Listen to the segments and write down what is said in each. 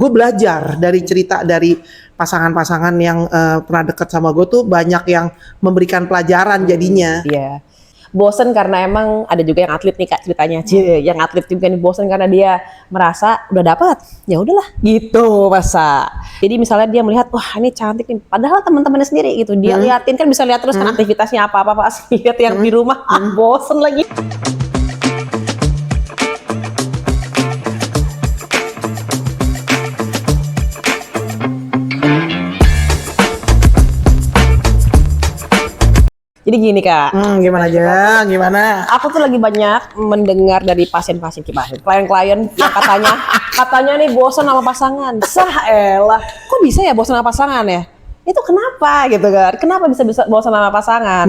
gue belajar dari cerita dari pasangan-pasangan yang pernah deket sama gue tuh banyak yang memberikan pelajaran jadinya. Iya. Bosen karena emang ada juga yang atlet nih Kak ceritanya. Yang atlet juga nih bosen karena dia merasa udah dapat, ya udahlah gitu masa. Jadi misalnya dia melihat wah ini cantik nih, padahal teman-temannya sendiri gitu dia liatin kan bisa lihat terus kan aktivitasnya apa pas lihat yang di rumah bosen lagi. Jadi gini Kak, Gimana aja, gimana? aku tuh lagi banyak mendengar dari pasien-pasien klien-klien yang katanya nih bosan sama pasangan. Elah, kok bisa ya bosan sama pasangan ya? Itu kenapa gitu kan? Kenapa bisa bosan sama pasangan?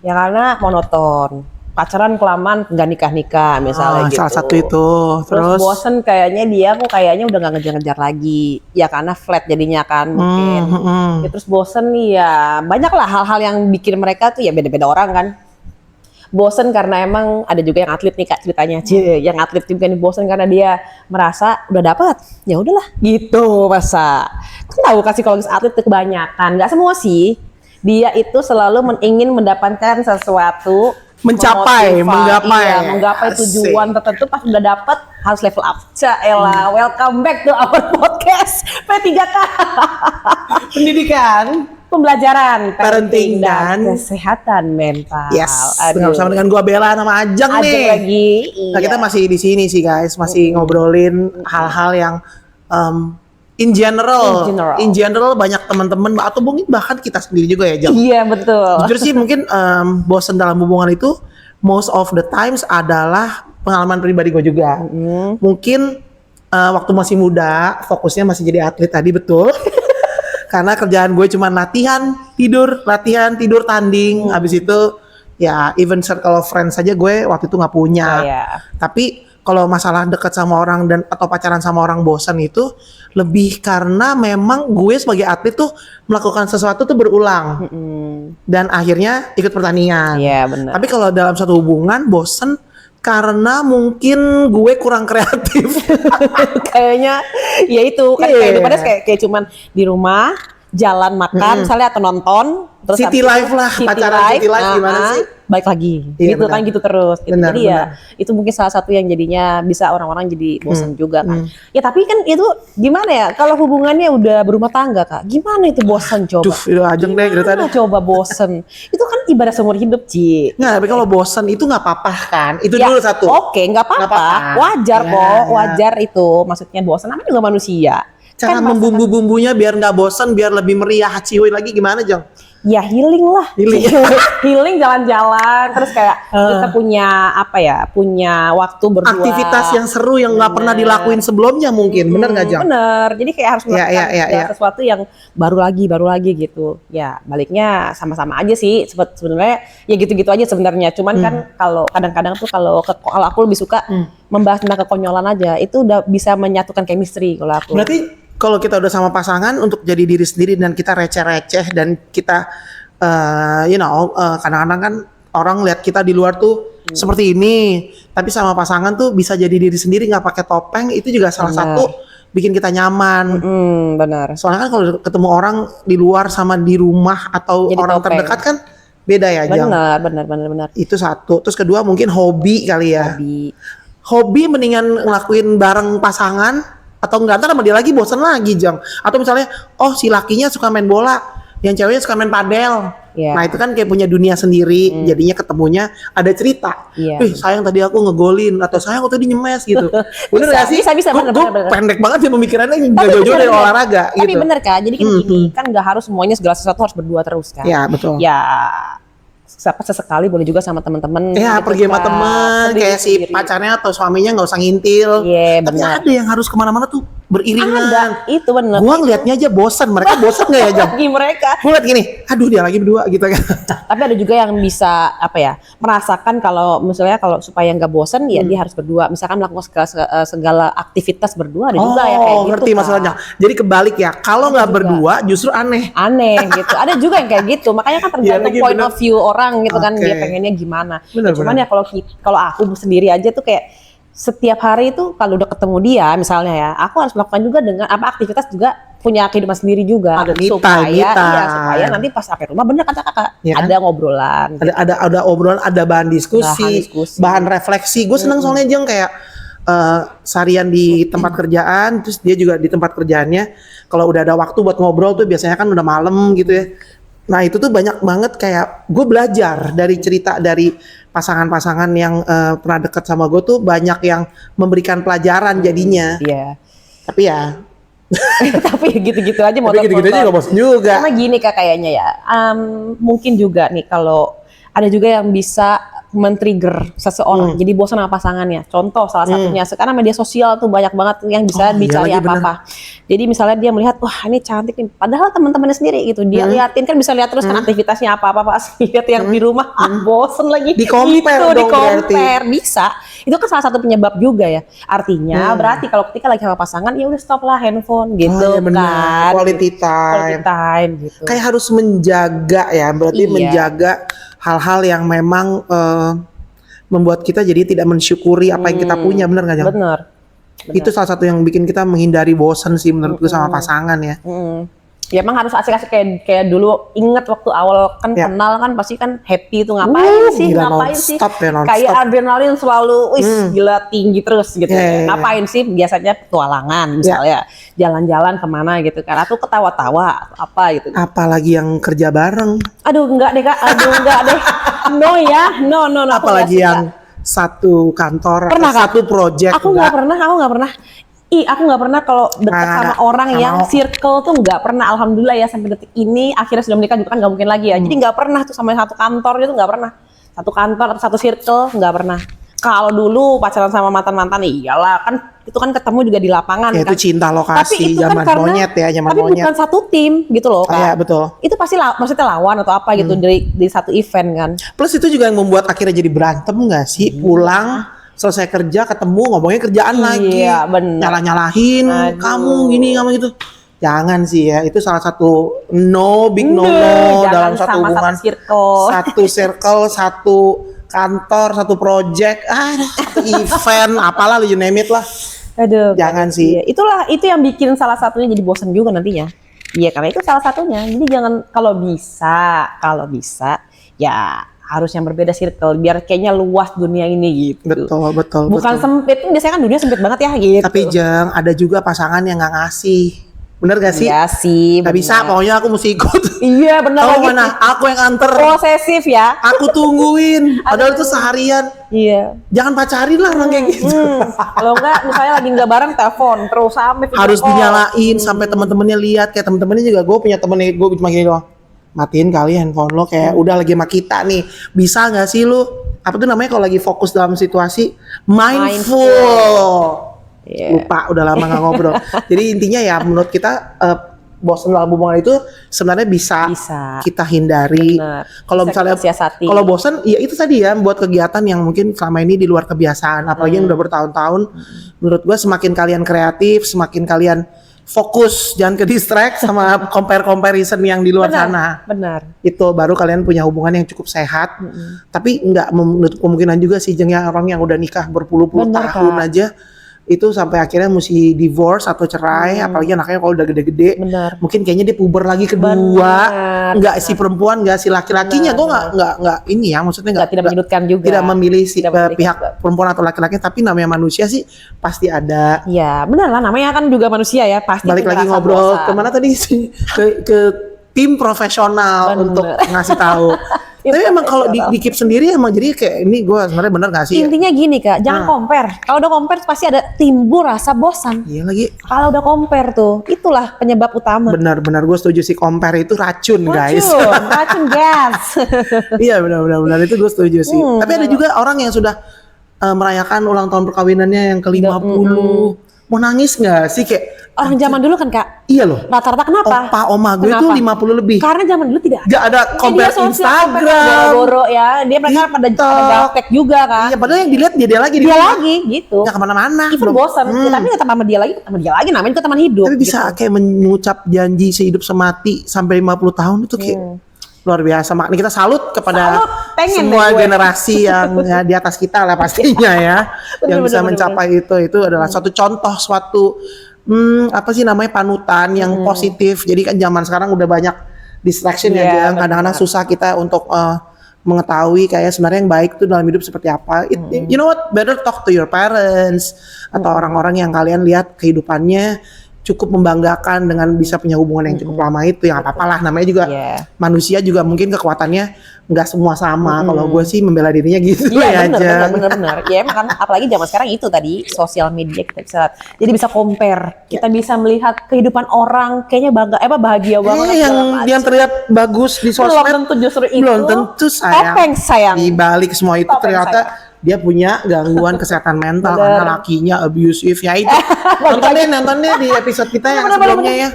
Ya karena monoton. Pacaran kelamaan nggak nikah misalnya gitu. Salah satu itu. Terus bosen kayaknya dia kok kayaknya udah nggak ngejar-ngejar lagi. Ya karena flat jadinya kan mungkin. Ya, terus bosen nih ya banyak lah hal-hal yang bikin mereka tuh ya beda-beda orang kan. Bosen karena emang ada juga yang atlet nih Kak ceritanya. Yang atlet juga nih bosen karena dia merasa udah dapat, ya udahlah gitu masa. Kan tahu kan psikologis atlet itu kebanyakan, nggak semua sih. Dia itu selalu ingin mendapatkan sesuatu, menggapai tujuan tertentu. Pas udah dapet harus level up. Caela, welcome back to our podcast P3K. Pendidikan, pembelajaran, parenting dan kesehatan mental. Yes, bersama dengan gua Bella sama Ajeng nih. Lagi. Nah, kita masih di sini sih guys, masih ngobrolin hal-hal yang in general banyak teman-teman atau mungkin bahkan kita sendiri juga ya, Jeng. Iya, betul. Jujur sih mungkin bosan dalam hubungan itu most of the times adalah pengalaman pribadi gue juga. Mungkin waktu masih muda fokusnya masih jadi atlet tadi, betul. Karena kerjaan gue cuma latihan, tidur, tanding. Habis itu ya even circle of friends saja gue waktu itu nggak punya. Tapi kalau masalah dekat sama orang atau pacaran sama orang bosan itu lebih karena memang gue sebagai atlet tuh melakukan sesuatu tuh berulang dan akhirnya ikut pertandingan. Iya, benar. Tapi kalau dalam satu hubungan bosan karena mungkin gue kurang kreatif. Kayaknya ya itu kan kehidupannya kayak cuman di rumah, jalan makan misalnya atau nonton terus city life lah, pacaran city life gimana sih? Baik lagi, gitu benar. Kan gitu terus. Gitu. Benar, jadi ya itu mungkin salah satu yang jadinya bisa orang-orang jadi bosan juga kan. Ya tapi kan itu gimana ya? Kalau hubungannya udah berumah tangga Kak, gimana itu bosan coba? Duh, Ajeng deh gimana coba bosan? Itu kan ibarat seumur hidup Ci. Nah, tapi kalau bosan itu nggak apa-apa kan? Itu ya, dulu satu. Oke, nggak apa-apa. Wajar kok, wajar itu. Maksudnya bosan, namanya juga manusia. Cara kan membumbu-bumbunya biar nggak bosan, biar lebih meriah, cihuy lagi gimana, Jeng? Ya healing lah. Healing jalan-jalan, terus kayak kita punya punya waktu berdua. Aktivitas yang seru yang nggak pernah dilakuin sebelumnya mungkin, bener nggak Jeng? Bener, jadi kayak harus melakukan sesuatu yang baru lagi gitu. Ya baliknya sama-sama aja sih, sebenarnya ya gitu-gitu aja sebenarnya. Cuman kan kalau kadang-kadang tuh kalau aku lebih suka membahas tentang kekonyolan aja, itu udah bisa menyatukan chemistry kalau aku. Berarti kalau kita udah sama pasangan untuk jadi diri sendiri dan kita receh-receh dan kita kadang-kadang kan orang lihat kita di luar tuh seperti ini, tapi sama pasangan tuh bisa jadi diri sendiri nggak pakai topeng, itu juga salah satu bikin kita nyaman. Benar. Soalnya kan kalau ketemu orang di luar sama di rumah atau jadi orang topeng terdekat kan beda ya, Jang. Benar. Itu satu. Terus kedua mungkin hobi kali ya. Hobi mendingan ngelakuin bareng pasangan atau enggak, ntar sama dia lagi bosan lagi, Jang. Atau misalnya si lakinya suka main bola, yang ceweknya suka main padel. Nah itu kan kayak punya dunia sendiri, jadinya ketemunya ada cerita. Sayang tadi aku ngegolin, atau sayang aku tadi nyemes gitu. Bener gak sih? Bisa, bener. Pendek banget sih pemikirannya, gak jauh-jauh dari olahraga gitu. Tapi bener Kak, jadi gini, kan gak harus semuanya segala sesuatu harus berdua terus kan. Iya betul. Ya sesekali boleh juga sama teman-teman. Ya pergi sama teman, kayak si pacarnya atau suaminya nggak usah ngintil. Tapi ada yang harus kemana-mana tuh beriringan. Ada, itu benar. Gua ngelihatnya aja bosan, mereka bosan nggak ya Jam? Mereka. Gua lihat gini, aduh dia lagi berdua gitu kan. Tapi ada juga yang bisa merasakan kalau misalnya kalau supaya nggak bosan ya dia harus berdua. Misalkan melakukan segala aktivitas berdua ada juga ya kayak gitu. Ngerti masalahnya. Jadi kebalik ya, kalau nggak berdua justru aneh. Gitu. Ada juga yang kayak gitu. Makanya kan tergantung point of view orang gitu kan, dia pengennya gimana. Cuman ya kalau aku sendiri aja tuh kayak setiap hari itu kalau udah ketemu dia misalnya ya, aku harus melakukan juga dengan aktivitas juga punya kehidupan sendiri juga Ada me supaya time, me time. supaya nanti pas sampai rumah bener kata kakak Iya kan? ada ngobrolan Ada obrolan, ada bahan diskusi, Bahan diskusi. bahan refleksi. Gue seneng soalnya Jeng kayak seharian di tempat kerjaan, terus dia juga di tempat kerjaannya. Kalau udah ada waktu buat ngobrol tuh biasanya kan udah malam gitu ya. Nah itu tuh banyak banget kayak gue belajar dari cerita dari pasangan-pasangan yang pernah deket sama gue tuh banyak yang memberikan pelajaran jadinya. Iya. Tapi ya, Tapi gitu-gitu aja tapi motor-motor. gitu-gitu aja gak bosan juga. Karena gini kak kayaknya ya, mungkin juga nih kalau ada juga yang bisa men-trigger seseorang jadi bosan sama pasangannya. Contoh salah satunya sekarang media sosial tuh banyak banget yang bisa Oh, iya dicari lagi, apa-apa. Jadi misalnya dia melihat wah ini cantik nih, padahal teman-temannya sendiri gitu dia liatin kan bisa lihat terus kan aktivitasnya apa-apa pas lihat yang di rumah bosen lagi. Di-compare Gitu, dong berarti. di-compare bisa. Itu kan salah satu penyebab juga ya. Artinya berarti kalau ketika lagi sama pasangan ya udah stop lah handphone gitu Oh, iya benar. kan. Quality Quality time. time gitu. Kayak harus menjaga ya, berarti Iya. menjaga hal-hal yang memang membuat kita jadi tidak mensyukuri apa yang kita punya, bener nggak Jang? Bener. Itu salah satu yang bikin kita menghindari bosan sih menurutku sama pasangan ya. Ya emang harus asik-asik kayak dulu inget waktu awal kan Ya. kenal kan pasti kan happy tuh ngapain sih gila, ngapain sih non-stop ya, non-stop. kayak adrenalin selalu gila tinggi terus gitu Ya. ngapain sih biasanya petualangan misalnya jalan-jalan kemana gitu kan atau ketawa-tawa atau apa gitu Apalagi yang kerja bareng, aduh enggak deh kak aduh enggak deh no ya no aku apalagi nggak yang suka. satu kantor, Pernah, Kak? satu project. Aku nggak pernah aku nggak pernah kalau dekat Nggak, sama nggak. orang Nggak yang mau. circle tuh nggak pernah. Alhamdulillah ya sampai detik ini akhirnya sudah menikah juga kan nggak mungkin lagi ya. Jadi nggak pernah tuh sama satu kantor itu nggak pernah. Satu kantor atau satu circle nggak pernah. Kalau dulu pacaran sama mantan-mantan iyalah kan itu kan ketemu juga di lapangan Ya, kan. itu cinta lokasi, Tapi itu kan zaman karena, monyet ya, zaman tapi monyet. bukan satu tim gitu loh Oh, iya, kan. betul. Itu pasti maksudnya lawan atau apa gitu dari satu event kan. Plus itu juga yang membuat akhirnya jadi berantem nggak sih? Pulang selesai kerja ketemu ngomongin kerjaan lagi, Iya, benar. nyalah-nyalahin Aduh. kamu gini kamu gitu. Jangan sih ya, itu salah satu big no Jangan dalam satu sama hubungan, satu circle. satu circle, satu kantor, satu project, satu event, apalah you name it lah. Aduh. Jangan sih. Iya, itu yang bikin salah satunya jadi bosan juga nantinya. Iya, karena itu salah satunya. Jadi jangan kalau bisa ya harus yang berbeda circle biar kayaknya luas dunia ini gitu. Betul. Bukan sempit, biasanya kan dunia sempit banget ya gitu. Tapi Jeng, ada juga pasangan yang nggak ngasih. Bener gak sih? Iya sih. Gak bisa, pokoknya aku mesti ikut. Iya benar Kamu lagi. mana? Aku yang anter. Posesif ya. Aku tungguin. Padahal itu seharian. Iya. Jangan pacarin lah orang kayak gitu. Kalau enggak misalnya lagi nggak bareng telepon terus sampai video Harus call. dinyalain sampai teman-temannya lihat. Kayak teman-temannya juga, gue punya temen gue cuma gini doang. Matiin kali handphone lo, kayak udah lagi sama kita nih. Bisa nggak sih lu? Apa tuh namanya kalau lagi fokus dalam situasi? Mindful. Iya. Lupa, udah lama gak ngobrol. Jadi intinya ya menurut kita bosan dalam hubungan itu sebenarnya bisa kita hindari. Bener. Kalau Bisa misalnya kita siasati. kalau bosan ya itu tadi ya, buat kegiatan yang mungkin selama ini di luar kebiasaan, apalagi yang udah bertahun-tahun. Menurut gua semakin kalian kreatif, semakin kalian fokus, jangan ke distract sama comparison yang di luar sana. Benar. Itu baru kalian punya hubungan yang cukup sehat. Tapi nggak menutup kemungkinan juga sih Jeng, yang orang yang udah nikah berpuluh-puluh Bener, tahun Kak. aja itu sampai akhirnya mesti divorce atau cerai, apalagi anaknya kalau udah gede-gede. Benar. Mungkin kayaknya dia puber lagi kedua. Benar. Nggak si perempuan, nggak si laki-lakinya. Gue nggak ini ya, maksudnya Nggak tidak menyudutkan juga. tidak memilih si Tidak memilih pihak perempuan atau laki-laki, tapi namanya manusia sih pasti ada. Iya, benar lah namanya kan juga manusia ya, pasti Balik punya lagi rasa ngobrol bosan. kemana tadi sih? ke tim profesional Bener. untuk ngasih tahu. Tim Tapi emang kalau profesional. di keep sendiri emang jadi kayak ini gue sebenarnya bener gak sih? Intinya gini Kak, jangan compare. Kalau udah compare pasti ada timbul rasa bosan. Iya lagi. Kalau udah compare tuh, itulah penyebab utama. Benar-benar gue setuju sih, compare itu racun guys. Racun gas. Iya benar itu gue setuju sih. Tapi ada juga orang yang sudah merayakan ulang tahun perkawinannya yang ke-50. Mau nangis gak sih kayak Orang zaman dulu kan Kak, iya loh. rata-rata kenapa? Opa oma gue Kenapa? tuh 50 lebih. Karena zaman dulu tidak Gak ada compare media sosial, Instagram. compare boro-boro ya. Mereka pada TikTok. gaptek juga kan. Iya padahal yang dilihat dia lagi di Dia rumah. lagi gitu. Nggak kemana-mana. Even belum. bosan, ya, tapi tetap sama dia lagi namanya juga teman hidup. Tapi bisa kayak mengucap janji sehidup semati sampai 50 tahun itu kayak Luar biasa. Makanya kita salut kepada Salut, pengen semua deh gue. generasi yang ya, di atas kita lah pastinya ya, yang bisa Bener. mencapai itu adalah suatu contoh, suatu apa sih namanya, panutan yang positif. Jadi kan zaman sekarang udah banyak distraction Iya, ya, yang benar. kadang-kadang susah kita untuk mengetahui kayak sebenarnya yang baik tuh dalam hidup seperti apa. You know what, better talk to your parents atau orang-orang yang kalian lihat kehidupannya cukup membanggakan dengan bisa punya hubungan yang cukup lama itu. Yang apa-apa lah, namanya juga Iya. manusia juga mungkin kekuatannya nggak semua sama. Kalau gue sih membela dirinya gitu Iya, ya bener. Ya emang kan, apalagi zaman sekarang itu tadi sosial media kita bisa, jadi bisa compare, kita bisa melihat kehidupan orang, kayaknya bahagia banget. yang terlihat bagus di belum sosmed tentu justru itu. belum tentu sayang. Topeng sayang. Di balik semua itu Topeng, ternyata dia punya gangguan kesehatan mental Bener. karena lakinya abusive ya itu. nonton deh di episode kita yang Bener. sebelumnya ya.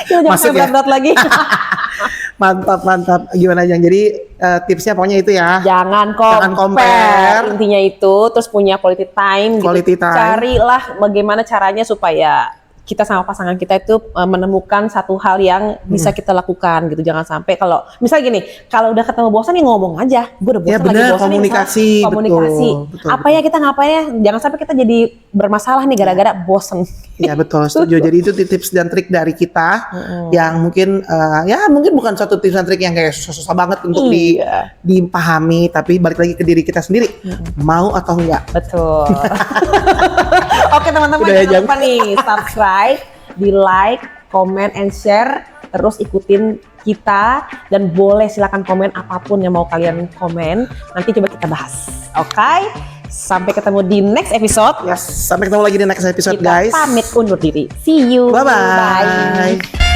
Kita jangan Masuk sampai ya? berat lagi. Mantap. Gimana Jang? Jadi tipsnya pokoknya itu ya. Jangan Jangan compare. Intinya itu, terus punya quality time Quality gitu. time. Carilah bagaimana caranya supaya kita sama pasangan kita itu menemukan satu hal yang bisa kita lakukan gitu. Jangan sampai kalau misalnya gini, kalau udah ketemu bosan ya ngomong aja. Gue udah bosan Ya, lagi bener, bosan nih, komunikasi, misalnya. Komunikasi. betul, Apa ya kita ngapain ya? Jangan sampai kita jadi bermasalah nih gara-gara bosan. Ya betul, setuju. Jadi itu tips dan trik dari kita yang mungkin ya mungkin bukan suatu tips dan trik yang kayak susah-susah banget untuk Iya. dipahami, tapi balik lagi ke diri kita sendiri, mau atau enggak. Betul. Oke teman-teman, Udah ya, jangan lupa nih subscribe, di like, comment, and share. Terus ikutin kita dan boleh silakan komen apapun yang mau kalian komen. Nanti coba kita bahas. Oke? Sampai ketemu di next episode. Yes, sampai ketemu lagi di next episode Kita guys. pamit undur diri. See you. Bye-bye.